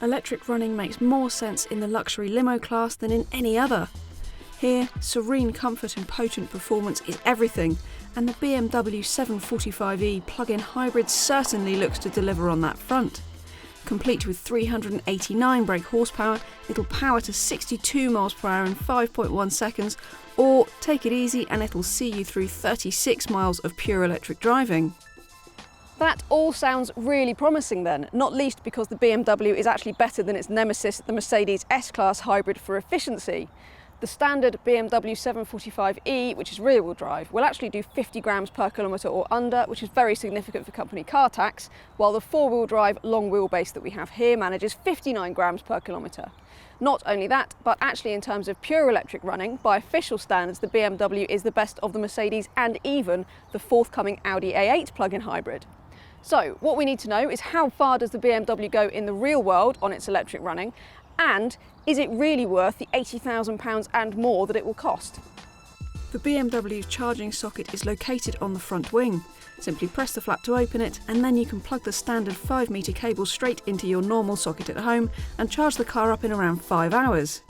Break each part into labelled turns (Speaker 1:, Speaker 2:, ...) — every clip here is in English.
Speaker 1: electric running makes more sense in the luxury limo class than in any other. Here, serene comfort and potent performance is everything, and the BMW 745e plug-in hybrid certainly looks to deliver on that front. Complete with 389 brake horsepower, it'll power to 62 miles per hour in 5.1 seconds, or take it easy and it'll see you through 36 miles of pure electric driving.
Speaker 2: That all sounds really promising then, not least because the BMW is actually better than its nemesis, the Mercedes S-Class hybrid, for efficiency. The standard BMW 745e, which is rear-wheel drive, will actually do 50 grams per kilometre or under, which is very significant for company car tax, while the four-wheel drive long wheelbase that we have here manages 59 grams per kilometre. Not only that, but actually in terms of pure electric running, by official standards, the BMW is the best of the Mercedes and even the forthcoming Audi A8 plug-in hybrid. So what we need to know is how far does the BMW go in the real world on its electric running, and is it really worth the £80,000 and more that it will cost?
Speaker 1: The BMW's charging socket is located on the front wing. Simply press the flap to open it, and then you can plug the standard 5-metre cable straight into your normal socket at home and charge the car up in around 5 hours.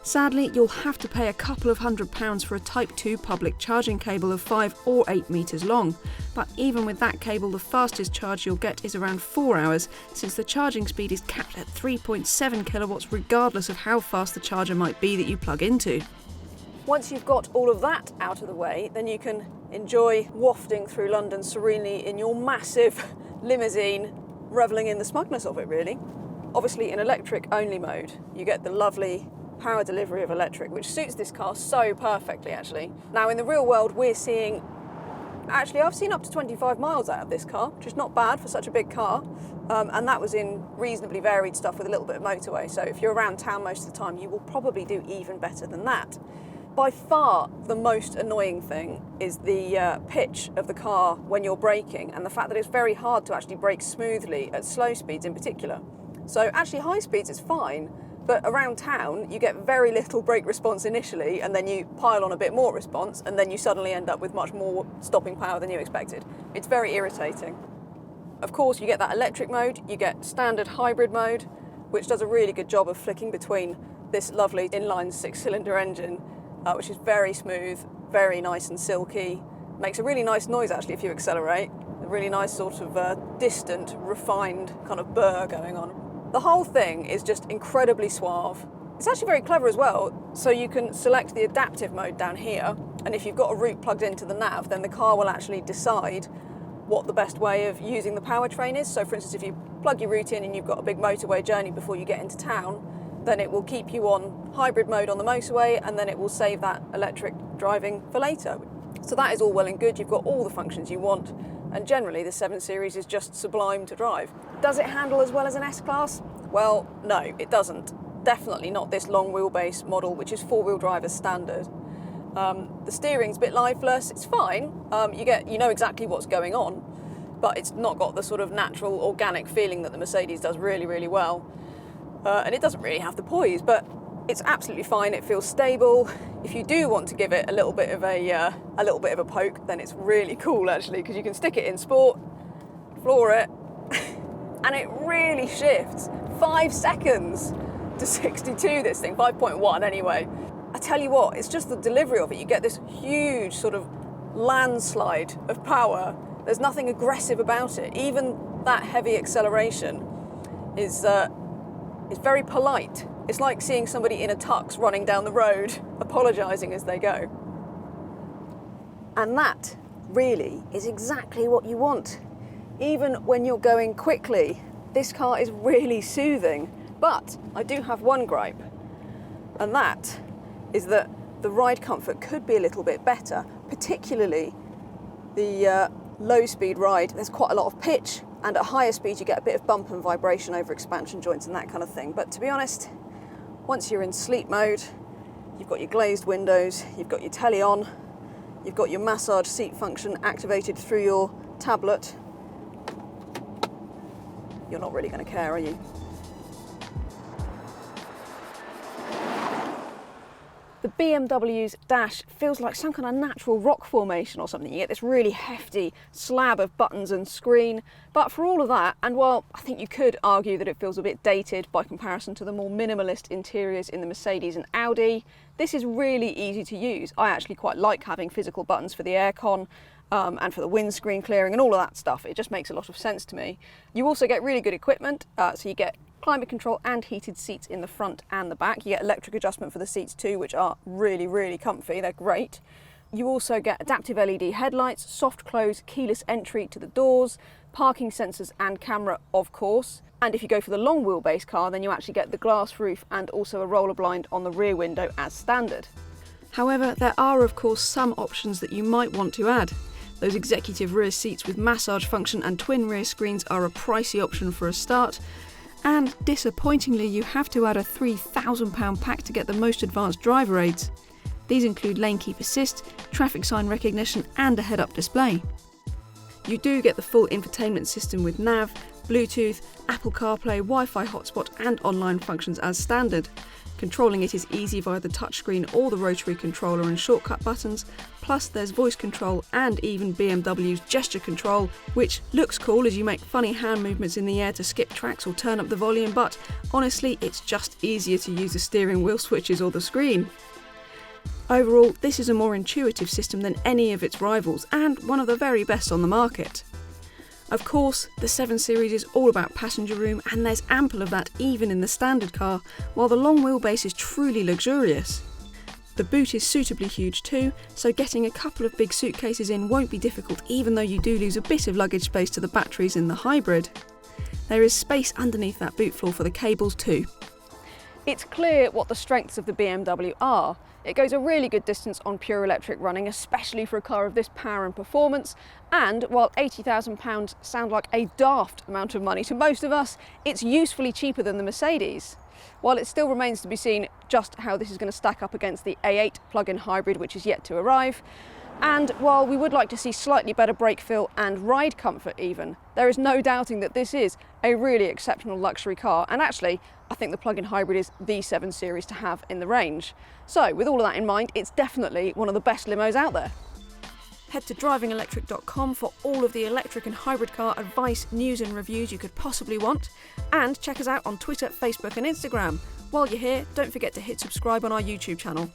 Speaker 1: Sadly, you'll have to pay a couple of £100 for a Type 2 public charging cable of 5 or 8 metres long, but even with that cable, the fastest charge you'll get is around 4 hours, since the charging speed is capped at 3.7 kilowatts regardless of how fast the charger might be that you plug into.
Speaker 2: Once you've got all of that out of the way, then you can enjoy wafting through London serenely in your massive limousine, revelling in the smugness of it really. Obviously in electric only mode, you get the lovely power delivery of electric, which suits this car so perfectly actually. Now in the real world we're seeing, actually I've seen up to 25 miles out of this car, which is not bad for such a big car, and that was in reasonably varied stuff with a little bit of motorway, so if you're around town most of the time you will probably do even better than that. By far the most annoying thing is the pitch of the car when you're braking, and the fact that it's very hard to actually brake smoothly at slow speeds in particular. So actually high speeds is fine, but around town you get very little brake response initially, and then you pile on a bit more response, and then you suddenly end up with much more stopping power than you expected. It's very irritating. Of course you get that electric mode, you get standard hybrid mode, which does a really good job of flicking between this lovely inline 6-cylinder engine, which is very smooth, very nice and silky, makes a really nice noise actually if you accelerate, a really nice sort of distant, refined kind of burr going on. The whole thing is just incredibly suave. It's actually very clever as well, so you can select the adaptive mode down here, and if you've got a route plugged into the nav, then the car will actually decide what the best way of using the powertrain is. So for instance, if you plug your route in and you've got a big motorway journey before you get into town, then it will keep you on hybrid mode on the motorway, and then it will save that electric driving for later. So that is all well and good, you've got all the functions you want, and generally the 7 Series is just sublime to drive. Does it handle as well as an S-Class? Well, no, it doesn't. Definitely not this long wheelbase model, which is 4-wheel drive as standard. The steering's a bit lifeless, it's fine, you know exactly what's going on, but it's not got the sort of natural organic feeling that the Mercedes does really, really well. And it doesn't really have the poise, but it's absolutely fine, it feels stable. If you do want to give it a little bit of a poke, then it's really cool actually, because you can stick it in sport, floor it, and it really shifts. 5 seconds to 62, this thing, 5.1 anyway. I tell you what, it's just the delivery of it. You get this huge sort of landslide of power. There's nothing aggressive about it. Even that heavy acceleration is very polite. It's like seeing somebody in a tux running down the road, apologising as they go. And that really is exactly what you want. Even when you're going quickly, this car is really soothing. But I do have one gripe, and that is that the ride comfort could be a little bit better, particularly the low-speed ride. There's quite a lot of pitch, and at higher speed you get a bit of bump and vibration over expansion joints and that kind of thing. But to be honest, once you're in sleep mode, you've got your glazed windows, you've got your telly on, you've got your massage seat function activated through your tablet, you're not really going to care, are you? The BMW's dash feels like some kind of natural rock formation or something. You get this really hefty slab of buttons and screen. But for all of that, and while I think you could argue that it feels a bit dated by comparison to the more minimalist interiors in the Mercedes and Audi, this is really easy to use. I actually quite like having physical buttons for the aircon and for the windscreen clearing and all of that stuff. It just makes a lot of sense to me. You also get really good equipment, so you get climate control and heated seats in the front and the back. You get electric adjustment for the seats too, which are really, really comfy. They're great. You also get adaptive LED headlights, soft close, keyless entry to the doors, parking sensors and camera, of course. And if you go for the long wheelbase car, then you actually get the glass roof and also a roller blind on the rear window as standard. However, there are of course some options that you might want to add. Those executive rear seats with massage function and twin rear screens are a pricey option for a start. And disappointingly, you have to add a £3,000 pack to get the most advanced driver aids. These include lane keep assist, traffic sign recognition and a head-up display. You do get the full infotainment system with nav, Bluetooth, Apple CarPlay, Wi-Fi hotspot and online functions as standard. Controlling it is easy via the touchscreen or the rotary controller and shortcut buttons, plus there's voice control and even BMW's gesture control, which looks cool as you make funny hand movements in the air to skip tracks or turn up the volume, but honestly it's just easier to use the steering wheel switches or the screen. Overall, this is a more intuitive system than any of its rivals and one of the very best on the market. Of course, the 7 Series is all about passenger room and there's ample of that even in the standard car, while the long wheelbase is truly luxurious. The boot is suitably huge too, so getting a couple of big suitcases in won't be difficult even though you do lose a bit of luggage space to the batteries in the hybrid. There is space underneath that boot floor for the cables too. It's clear what the strengths of the BMW are. It goes a really good distance on pure electric running, especially for a car of this power and performance. And while £80,000 sound like a daft amount of money to most of us, it's usefully cheaper than the Mercedes. While it still remains to be seen just how this is going to stack up against the A8 plug-in hybrid, which is yet to arrive. And while we would like to see slightly better brake feel and ride comfort even, there is no doubting that this is a really exceptional luxury car, and actually I think the plug-in hybrid is the 7 Series to have in the range. So with all of that in mind, it's definitely one of the best limos out there. Head to DrivingElectric.com for all of the electric and hybrid car advice, news and reviews you could possibly want, and check us out on Twitter, Facebook and Instagram. While you're here, don't forget to hit subscribe on our YouTube channel.